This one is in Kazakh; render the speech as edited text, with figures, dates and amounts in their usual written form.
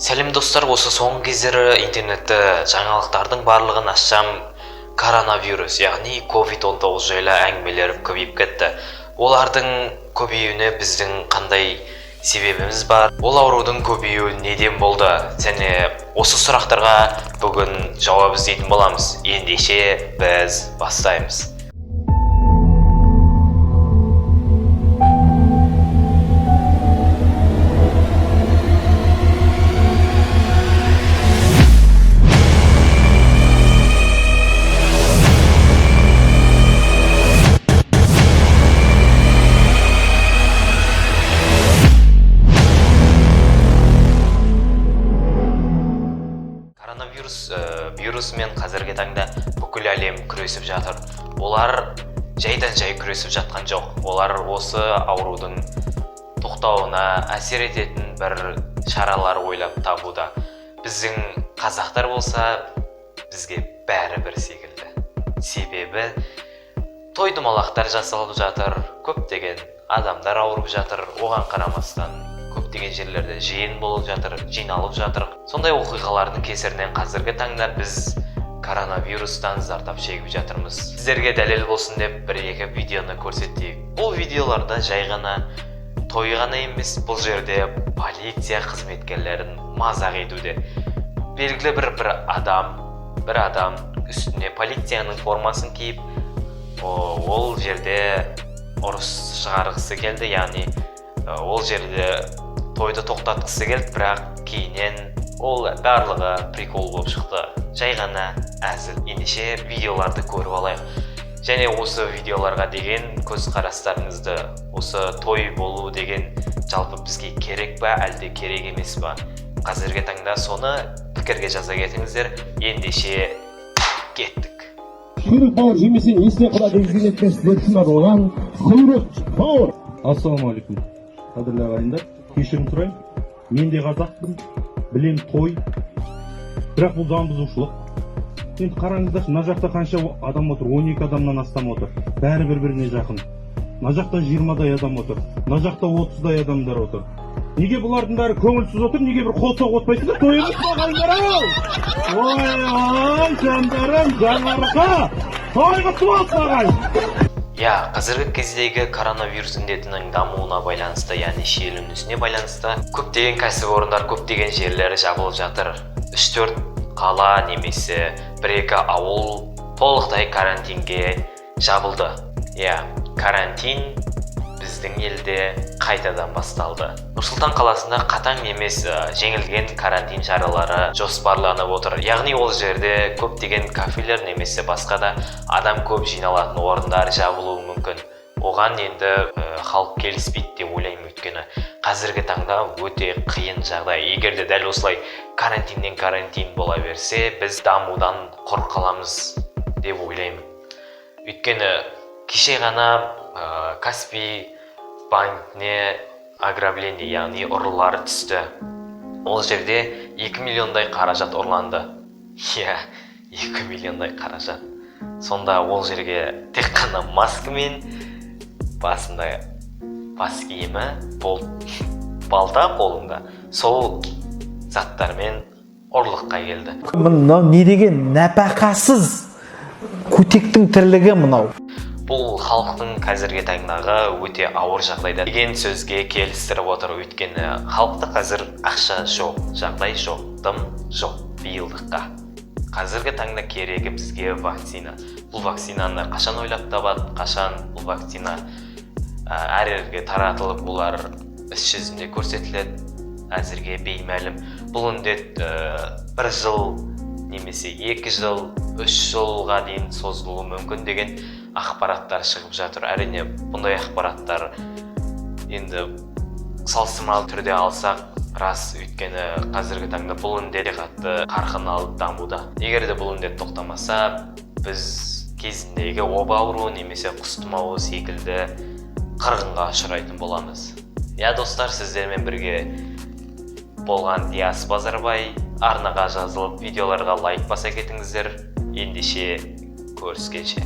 Сәлем достар, осы соңғы кездері интернетті жаңалықтардың барлығын ашсам, коронавирус, яғни COVID-19 жайлы әңгімелер көбейіп кетті. Олардың көбеюіне біздің қандай себебіміз бар? Ол аурудың көбеюі неден болды? Және осы сұрақтарға бүгін жауап іздейтін боламыз. Ендеше біз бастаймыз. Вирусмен қазіргі таңда бүкіл әлем күресіп жатыр. Олар жайдан жай күресіп жатқан жоқ. Олар осы аурудың тоқтауына әсер ететін бір шаралар ойлап табуда. Біздің қазақтар болса, бізге бәрі бір секілді. Себебі той-домалақтар жасалып жатыр, көптеген адамдар ауырып жатыр. Оған қарамастан көптеген жерлерде жиын болып жатыр, жиналып жатыр. Сондай оқиғалардың кесірінен қазіргі таңда біз коронавирустан зардап шегіп жатырмыз. Сіздерге дәлел болсын деп бір-екі видеоны көрсетейік. Бұл видеоларда жай ғана той ғана емес, бұл жерде полиция қызметкерлерін мазақ етуде. Белгілі бір адам үстіне полицияның формасын киіп, ол жерде ұрыс шығарғысы келді, яғни ол жерде тойды тоқтатқысы келді, бірақ кейіннен ол барлығы прикол болып шықты. Жай ғана әзіл. Ендеше видеоларды көріп алайық. Және осы видеоларға деген көзқарастарыңызды, осы той болу деген жалпы бізге керек па, әлде керек емес па? Қазіргі таңда соны пікірге жаза кетіңіздер. Ендеше кеттік. Құйрық бауыр жемесең есте қалады деген сіздер түсініп алған құйрық бауыр. Ассалаумағалейкум. Қадірлі ағайындар, кешірім сұрайын. Мен де қазақпын, білем той. Бірақ бұл заң бұзушылық. Енді қараңыздар, мына жақта қанша адам отыр? 12 адамнан астам отыр. Бәрі бір-біріне жақын. Мына жақта 20-дай адам отыр. Мына жақта 30-дай адамдар отыр. Неге бұлардың бәрі көңілсіз отыр? Неге бір қолсоқ отпайсыздар? Тойымыз ағайындар-ау! Ой, жандарым, жаңарқа! Той құтты болсын ағайын! Қазіргі кездегі коронавирус індетінің дамуына байланысты, яғни шиеленісіне байланысты көптеген кәсіпорындар, көптеген жерлері жабылып жатыр. 3-4 қала немесе 1-2 ауыл толықтай карантинге жабылды. Карантин біздің елде қайтадан басталды. Нұр-Сұлтан қаласында қатаң емес жеңілген карантин шаралары жоспарланып отыр. Яғни ол жерде көптеген кафелер немесе басқа да адам көп жиналатын орындар жабылуы мүмкін. Оған енді халық келіспейді деп ойлаймын, өйткені қазіргі таңда өте қиын жағдай. Егер де дәл осылай карантин бола берсе, біз дамудан құр қаламыз деп ойлаймын. Өйткені кеше ғана Каспий банкіне ограбление, яғни ұрылар түсті. Ол жерде 2 миллиондай қаражат ұрланды. 2 миллиондай қаражат. Сонда ол жерге тек қана маска мен басында бас киімі, балта қолында, сол заттармен ұрлыққа келді. Мынау не деген нәпақасыз көтектің тірлігі мынау. Бұл халықтың қазіргі таңдағы өте ауыр жағдайда деген сөзге келістіріп отыр. Өйткені халықта қазір ақша жоқ, жағдай жоқ, дым жоқ биылдыққа. Қазіргі таңда керегі бізге вакцина. Бұл вакцинаны қашан ойлап табады, қашан бұл вакцина әр жерге таратылып, олар іс жүзінде көрсетіледі, әзірге беймәлім. Бұл індет 1 жыл немесе 2 жыл, 3 жылға дейін созылуы мүмкін деген ақпараттар шығып жатыр. Әрине бұндай ақпараттар енді салыстырмалы түрде алсақ рас, өйткені қазіргі таңда бұл індет қатты қарқын алып дамуда. Егер де бұл індет тоқтамаса, біз кезіндегі оба ауруы немесе құс тұмауы секілді қырғынға ұшырайтын боламыз. Достар, сіздермен бірге болған Диас Базарбай. Арнаға жазылып видеоларға лайк баса кетіңіздер. Ендеше көріскенше.